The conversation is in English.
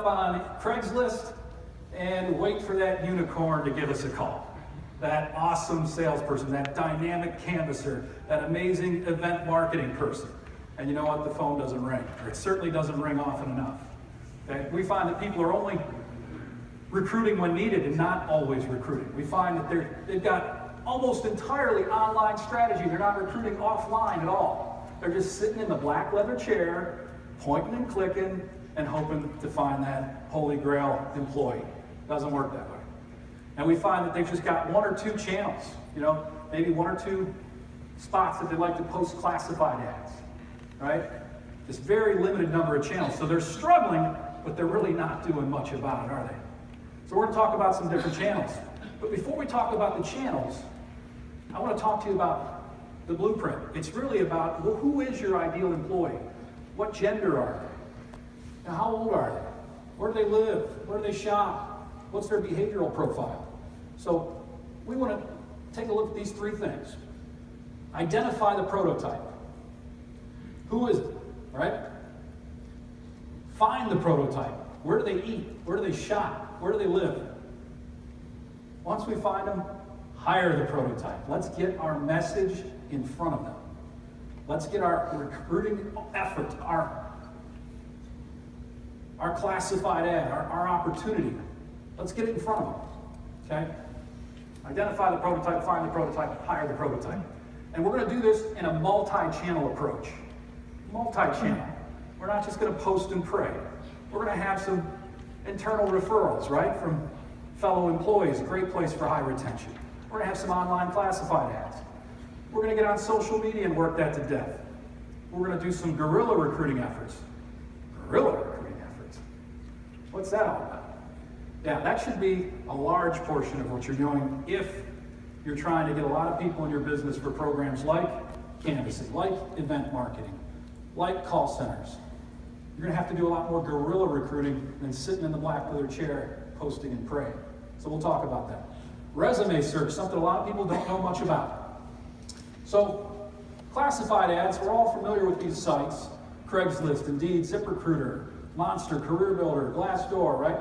up on Craigslist and wait for that unicorn to give us a call. That awesome salesperson, that dynamic canvasser, that amazing event marketing person. And you know what? The phone doesn't ring, or it certainly doesn't ring often enough. Okay? We find that people are only recruiting when needed and not always recruiting. We find that they've got almost entirely online strategy. They're not recruiting offline at all. They're just sitting in the black leather chair, pointing and clicking, and hoping to find that holy grail employee. Doesn't work that way. And we find that they've just got one or two channels, maybe one or two spots that they like to post classified ads, right? Just very limited number of channels. So they're struggling, but they're really not doing much about it, are they? So we're going to talk about some different channels. But before we talk about the channels, I want to talk to you about the blueprint. It's really about, well, who is your ideal employee? What gender are they? Now, how old are they? Where do they live? Where do they shop? What's their behavioral profile? So we want to take a look at these three things. Identify the prototype. Who is it, right? Find the prototype. Where do they eat? Where do they shop? Where do they live? Once we find them, hire the prototype. Let's get our message in front of them. Let's get our recruiting effort, our classified ad, our opportunity. Let's get it in front of them, okay? Identify the prototype, find the prototype, hire the prototype. And we're going to do this in a multi-channel approach. Multi-channel. We're not just going to post and pray. We're going to have some internal referrals, right, from fellow employees, a great place for high retention. We're going to have some online classified ads. We're going to get on social media and work that to death. We're going to do some guerrilla recruiting efforts. Guerrilla recruiting efforts? What's that all about? Yeah, that should be a large portion of what you're doing if you're trying to get a lot of people in your business for programs like canvassing, like event marketing, like call centers. You're going to have to do a lot more guerrilla recruiting than sitting in the black leather chair posting and praying. So we'll talk about that. Resume search, something a lot of people don't know much about. So classified ads, we're all familiar with these sites. Craigslist, Indeed, ZipRecruiter, Monster, Career Builder, Glassdoor, right?